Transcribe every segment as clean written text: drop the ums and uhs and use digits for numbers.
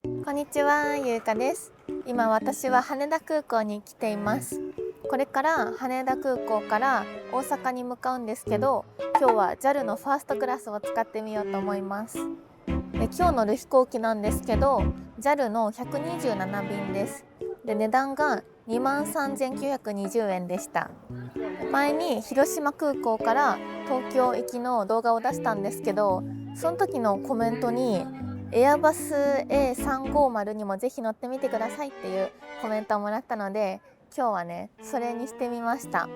こんにちは、ゆうかです。今私は羽田空港に来ています。これから羽田空港から大阪に向かうんですけど、今日は JAL のファーストクラスを使ってみようと思います。で、今日乗る飛行機なんですけど、JAL の127便です。で、値段が23,920円でした。前に広島空港から東京行きの動画を出したんですけど、その時のコメントにエアバス A350 にもぜひ乗ってみてくださいっていうコメントをもらったので、今日はねそれにしてみました。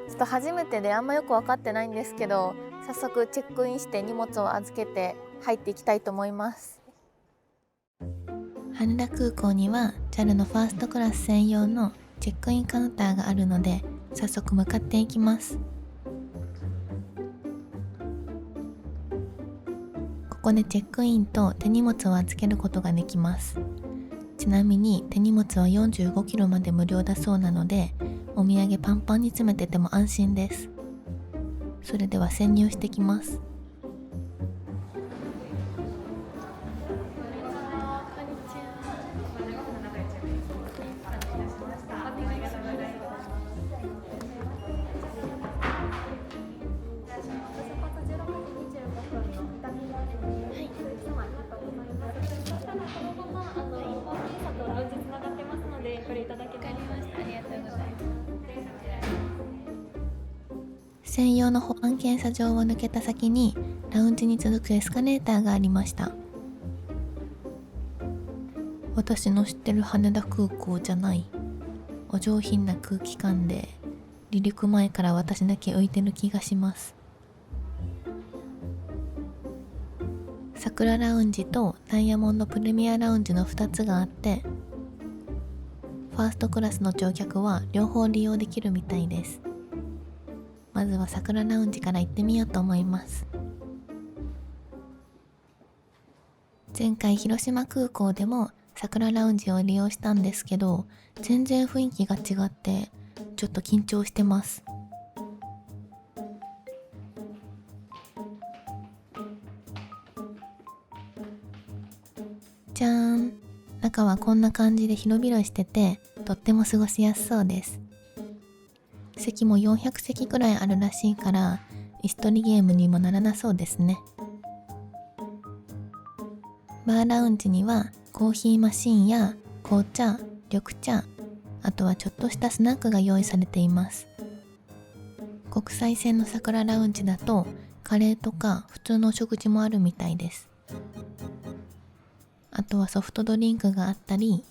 ちょっと初めてであんまよく分かってないんですけど、早速チェックインして荷物を預けて入っていきたいと思います。羽田空港には JAL のファーストクラス専用のチェックインカウンターがあるので、早速向かっていきます。ここでチェックインと手荷物を預けることができます。ちなみに手荷物は45キロまで無料だそうなので、お土産パンパンに詰めてても安心です。それでは潜入してきます。専用の保安検査場を抜けた先にラウンジに続くエスカレーターがありました。私の知ってる羽田空港じゃない。お上品な空気感で離陸前から私だけ浮いてる気がします。桜ラウンジとダイヤモンドプレミアラウンジの2つがあって、ファーストクラスの乗客は両方利用できるみたいです。まずは桜ラウンジから行ってみようと思います。前回広島空港でも桜ラウンジを利用したんですけど、全然雰囲気が違ってちょっと緊張してます。じゃーん、中はこんな感じで広々してて、とっても過ごしやすそうです。席も400席くらいあるらしいから、椅子取りゲームにもならなそうですね。バーラウンジにはコーヒーマシンや紅茶、緑茶、あとはちょっとしたスナックが用意されています。国際線の桜ラウンジだとカレーとか普通のお食事もあるみたいです。あとはソフトドリンクがあったり、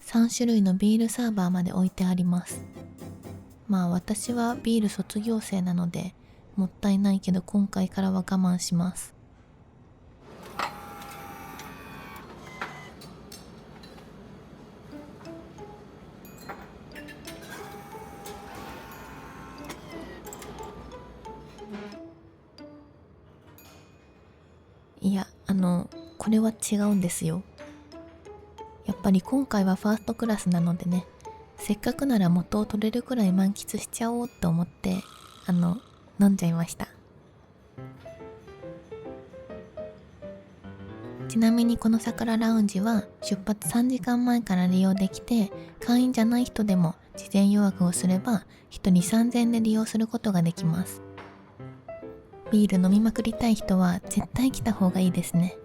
3種類のビールサーバーまで置いてあります。まあ私はビール卒業生なのでもったいないけど、今回からは我慢します。いや、これは違うんですよ。やっぱり今回はファーストクラスなのでね、せっかくなら元を取れるくらい満喫しちゃおうと思って、飲んじゃいました。ちなみにこの桜ラウンジは出発3時間前から利用できて、会員じゃない人でも事前予約をすれば1人3000円で利用することができます。ビール飲みまくりたい人は絶対来た方がいいですね。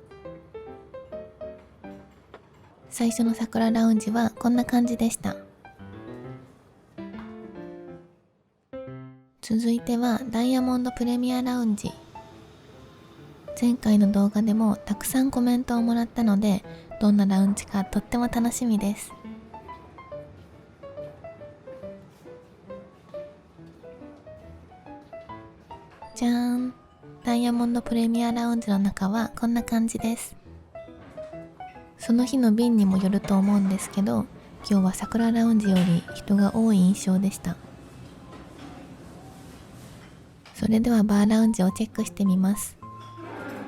最初の桜ラウンジはこんな感じでした。続いてはダイヤモンドプレミアラウンジ。前回の動画でもたくさんコメントをもらったので、どんなラウンジかとっても楽しみです。じゃーん、ダイヤモンドプレミアラウンジの中はこんな感じです。その日の便にもよると思うんですけど、今日は桜ラウンジより人が多い印象でした。それではバーラウンジをチェックしてみます。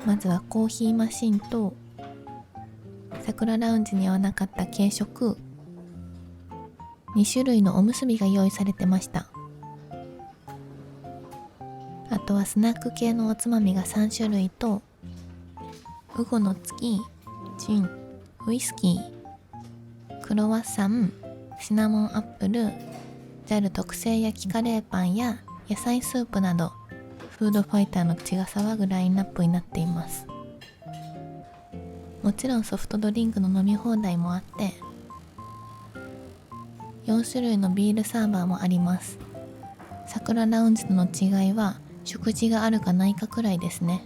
まずはコーヒーマシンと、桜ラウンジにはなかった軽食、2種類のおむすびが用意されてました。あとはスナック系のおつまみが3種類と、ウゴの月、ジン、ウイスキー、クロワッサン、シナモンアップル、JAL 特製焼きカレーパンや野菜スープなど、フードファイターの血が騒ぐラインナップになっています。もちろんソフトドリンクの飲み放題もあって、4種類のビールサーバーもあります。桜ラウンジとの違いは食事があるかないかくらいですね。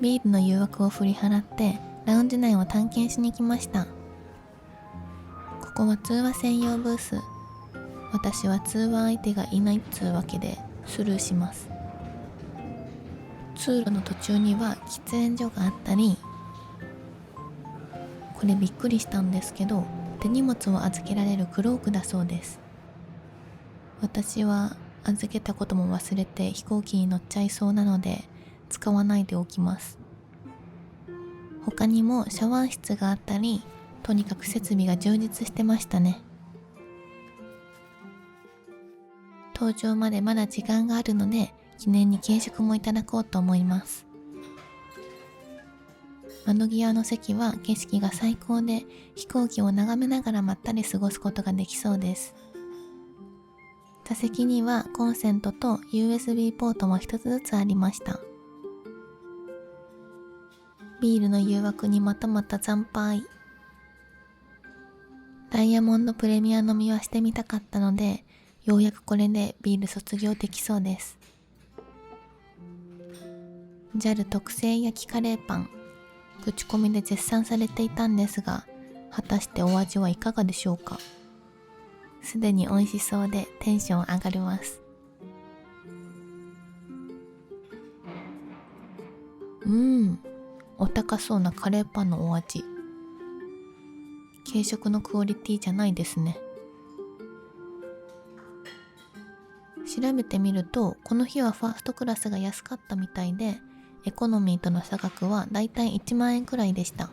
ビールの誘惑を振り払ってラウンジ内を探検しに来ました。ここは通話専用ブース。私は通話相手がいないっつうわけでスルーします。通路の途中には喫煙所があったり、これびっくりしたんですけど、手荷物を預けられるクロークだそうです。私は預けたことも忘れて飛行機に乗っちゃいそうなので使わないでおきます。他にもシャワー室があったり、とにかく設備が充実してましたね。搭乗までまだ時間があるので記念に軽食もいただこうと思います。窓際の席は景色が最高で、飛行機を眺めながらまったり過ごすことができそうです。座席にはコンセントと USB ポートも一つずつありました。ビールの誘惑にまたまた惨敗。ダイヤモンドプレミア飲みはしてみたかったので、ようやくこれでビール卒業できそうです。JAL 特製焼きカレーパン、口コミで絶賛されていたんですが、果たしてお味はいかがでしょうか。すでに美味しそうでテンション上がります。お高そうなカレーパンのお味。軽食のクオリティじゃないですね。調べてみると、この日はファーストクラスが安かったみたいで、エコノミーとの差額はだいたい1万円くらいでした。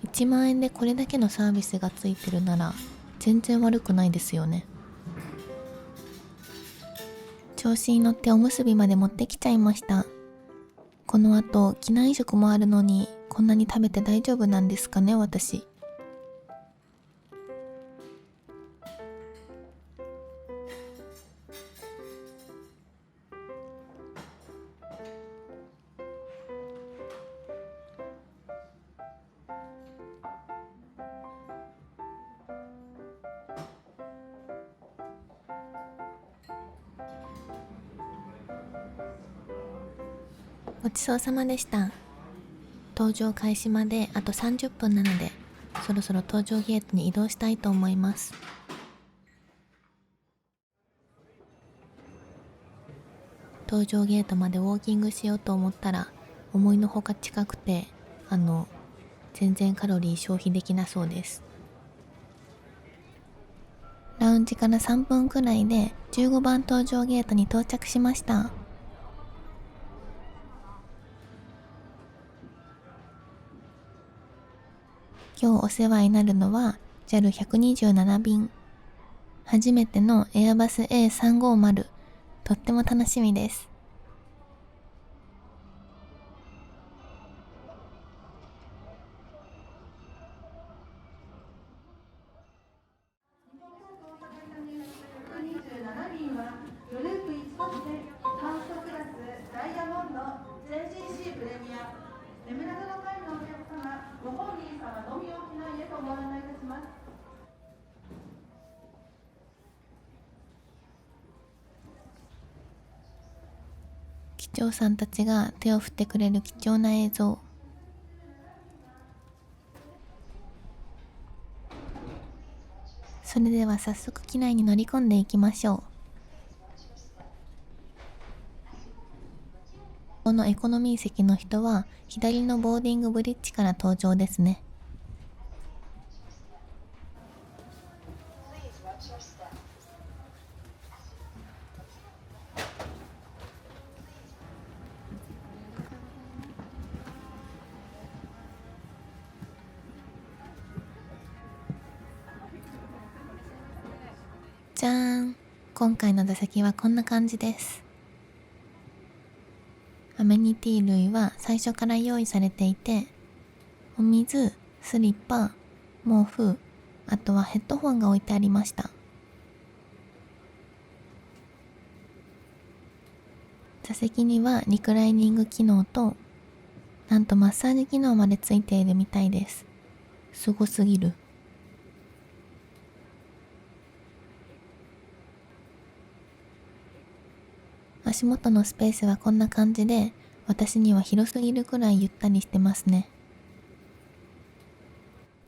1万円でこれだけのサービスがついてるなら全然悪くないですよね。調子に乗っておむすびまで持ってきちゃいました。この後機内食もあるのに、こんなに食べて大丈夫なんですかね、私。ごちそうさまでした。搭乗開始まであと30分なので、そろそろ搭乗ゲートに移動したいと思います。搭乗ゲートまでウォーキングしようと思ったら、思いのほか近くて、全然カロリー消費できなそうです。ラウンジから3分くらいで15番搭乗ゲートに到着しました。今日お世話になるのは JAL127 便。初めてのエアバス A350。とっても楽しみです。グループ1バスでファーストクラスダイヤモンド JGC プレミア眠らぬの会のお客様、ご本人様のみを機内へとご案内いたします。機長さんたちが手を振ってくれる貴重な映像。それでは早速機内に乗り込んでいきましょう。このエコノミー席の人は左のボーディングブリッジから登場ですね。じゃーん。今回の座席はこんな感じです。アメニティ類は最初から用意されていて、お水、スリッパ、毛布、あとはヘッドホンが置いてありました。座席にはリクライニング機能と、なんとマッサージ機能までついているみたいです。すごすぎる。足元のスペースはこんな感じで、私には広すぎるくらいゆったりしてますね。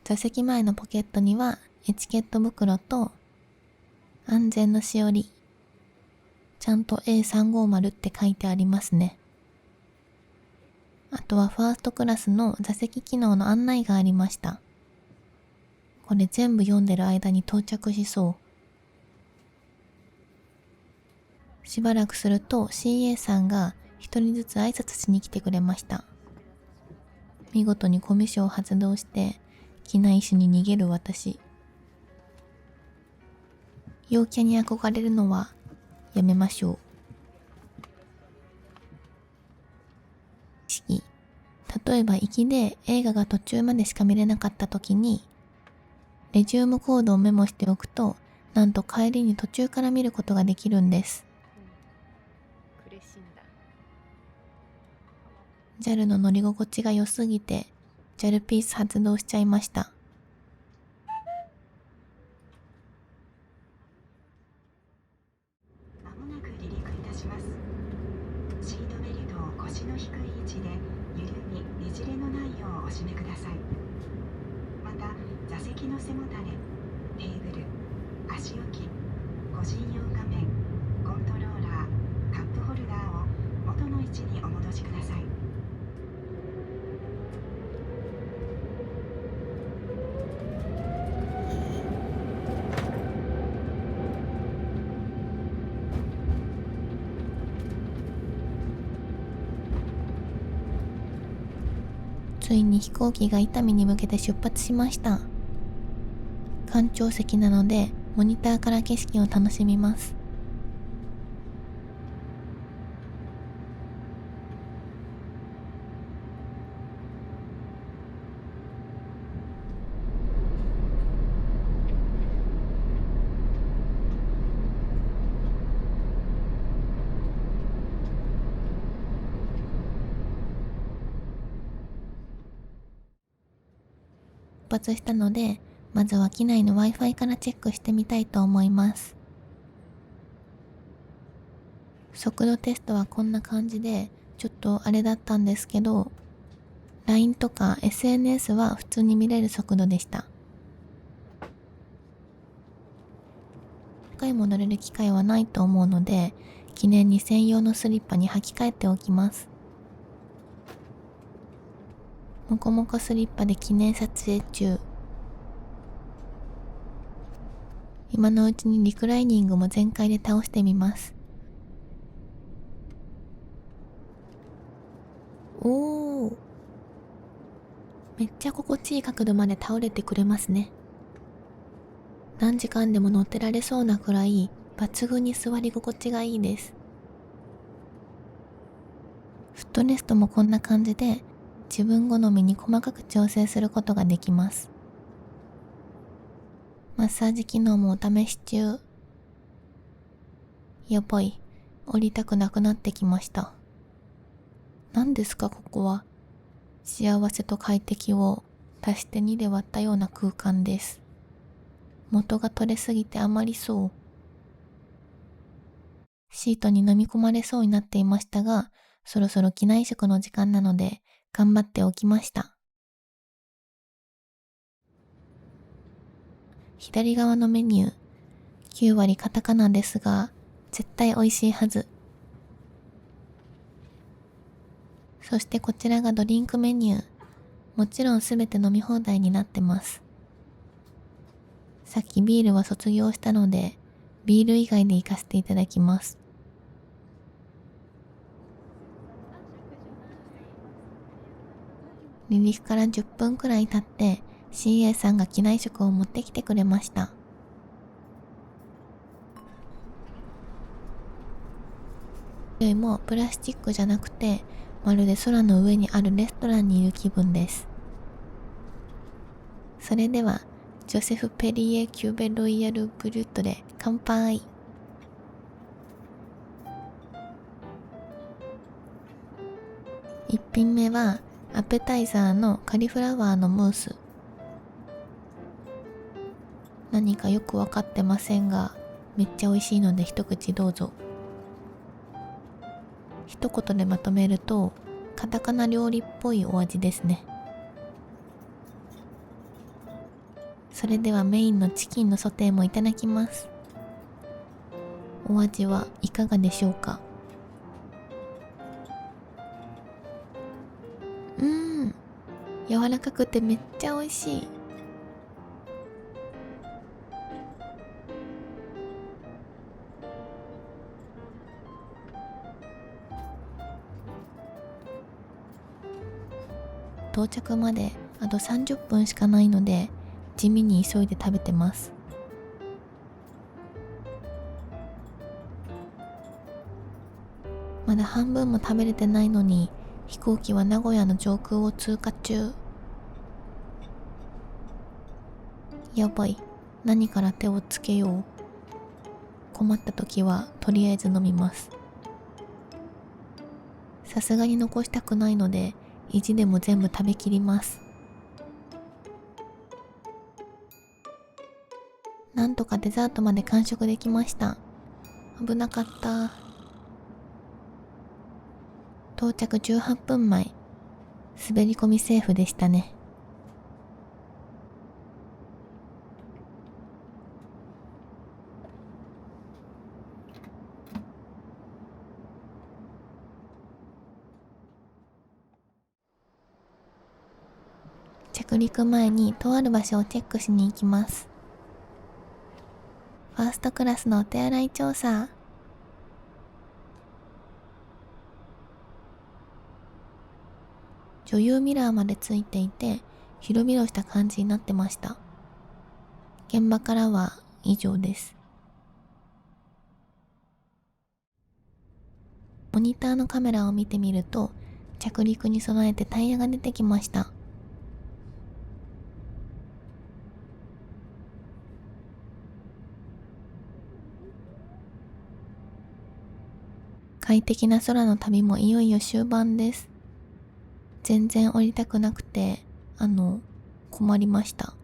座席前のポケットにはエチケット袋と安全のしおり、ちゃんと A350 って書いてありますね。あとはファーストクラスの座席機能の案内がありました。これ全部読んでる間に到着しそう。しばらくすると CA さんが一人ずつ挨拶しに来てくれました。見事にコミュ障を発動して機内種に逃げる私。陽キャに憧れるのはやめましょう。例えば行きで映画が途中までしか見れなかった時にレジウムコードをメモしておくと、なんと帰りに途中から見ることができるんです。JAL の乗り心地が良すぎて JAL ピース発動しちゃいました。まもなく離陸いたします。シートベルトを腰の低い位置で緩みねじれのないようお締めください。また座席の背もたれ、テーブル、足置き、個人用画面、コントローラー、カップホルダーを元の位置にお戻しください。ついに飛行機が伊丹に向けて出発しました。艦長席なのでモニターから景色を楽しみます。出発したので、まずは機内の Wi-Fi からチェックしてみたいと思います。速度テストはこんな感じで、ちょっとあれだったんですけど、LINE とか SNS は普通に見れる速度でした。何回も乗れる機会はないと思うので、記念に専用のスリッパに履き替えておきます。もこもこスリッパで記念撮影中。今のうちにリクライニングも全開で倒してみます。おー、めっちゃ心地いい角度まで倒れてくれますね。何時間でも乗ってられそうなくらい抜群に座り心地がいいです。フットレストもこんな感じで自分好みに細かく調整することができます。マッサージ機能もお試し中。やばい、降りたくなくなってきました。何ですかここは。幸せと快適を足して2で割ったような空間です。元が取れすぎて余りそう。シートに飲み込まれそうになっていましたが、そろそろ機内食の時間なので頑張っておきました。左側のメニュー、9割カタカナですが、絶対美味しいはず。そしてこちらがドリンクメニュー。もちろんすべて飲み放題になってます。さっきビールは卒業したので、ビール以外で行かせていただきます。離陸から10分くらい経って、CA さんが機内食を持ってきてくれました。いもプラスチックじゃなくて、まるで空の上にあるレストランにいる気分です。それではジョセフ・ペリエ・キューベロイヤル・ブリュットで乾杯。1品目はアペタイザーのカリフラワーのムース。何かよくわかってませんが、めっちゃ美味しいので一口どうぞ。一言でまとめると、カタカナ料理っぽいお味ですね。それではメインのチキンのソテーもいただきます。お味はいかがでしょうか。柔らかくてめっちゃ美味しい。到着まであと30分しかないので、地味に急いで食べてます。まだ半分も食べれてないのに、飛行機は名古屋の上空を通過中。やばい、何から手をつけよう。困った時はとりあえず飲みます。さすがに残したくないので、意地でも全部食べきります。なんとかデザートまで完食できました。危なかった。到着18分前。滑り込みセーフでしたね。着陸前にとある場所をチェックしに行きます。ファーストクラスのお手洗い調査。女優ミラーまでついていて、広々した感じになってました。現場からは以上です。モニターのカメラを見てみると、着陸に備えてタイヤが出てきました。快適な空の旅もいよいよ終盤です。全然降りたくなくて、困りました。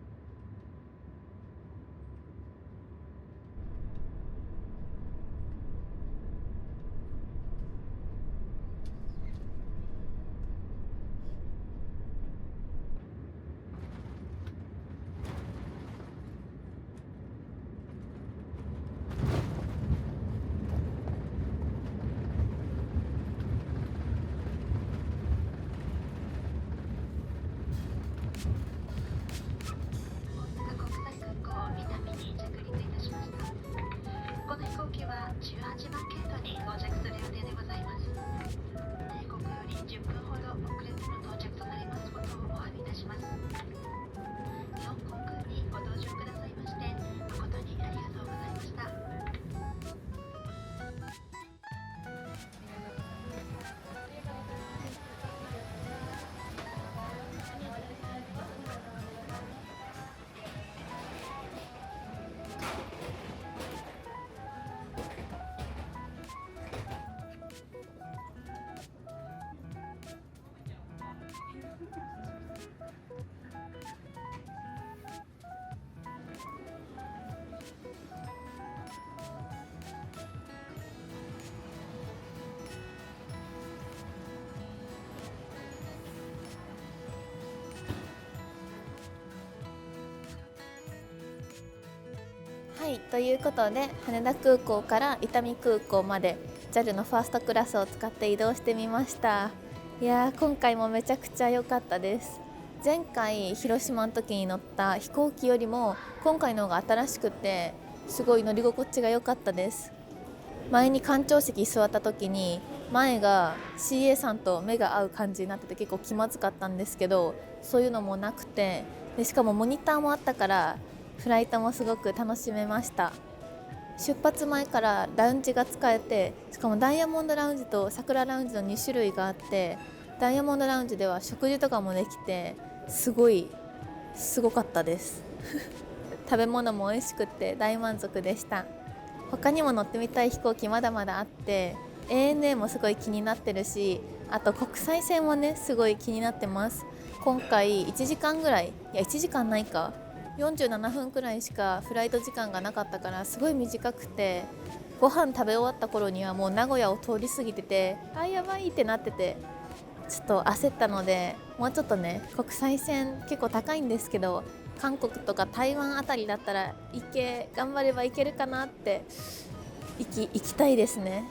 18番ゲートに到着する予定でございます。定刻より10分ほど遅れての到着となりますことをお詫びいたします。日本航空にご搭乗くださいまして誠にありがとうございました。はい、ということで羽田空港から伊丹空港まで JAL のファーストクラスを使って移動してみました。いやー、今回もめちゃくちゃ良かったです。前回広島の時に乗った飛行機よりも今回の方が新しくてすごい乗り心地が良かったです。前に艦長席座った時に前が CA さんと目が合う感じになってて結構気まずかったんですけど、そういうのもなくて、でしかもモニターもあったからフライトもすごく楽しめました。出発前からラウンジが使えて、しかもダイヤモンドラウンジと桜ラウンジの2種類があって、ダイヤモンドラウンジでは食事とかもできてすごかったです食べ物も美味しくって大満足でした。他にも乗ってみたい飛行機まだまだあって、 ANA もすごい気になってるし、あと国際線もねすごい気になってます。今回1時間ぐらい、いや1時間ないか、47分くらいしかフライト時間がなかったからすごい短くて、ご飯食べ終わった頃にはもう名古屋を通り過ぎてて、あやばいってなってて、ちょっと焦ったので、もうちょっとね、国際線結構高いんですけど、韓国とか台湾あたりだったら頑張れば行けるかなって行きたいですね。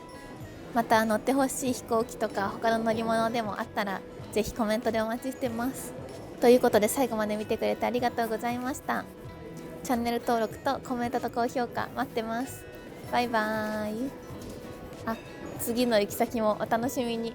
また乗ってほしい飛行機とか他の乗り物でもあったらぜひコメントでお待ちしてます。ということで最後まで見てくれてありがとうございました。チャンネル登録とコメントと高評価待ってます。バイバーイ。次の行き先もお楽しみに。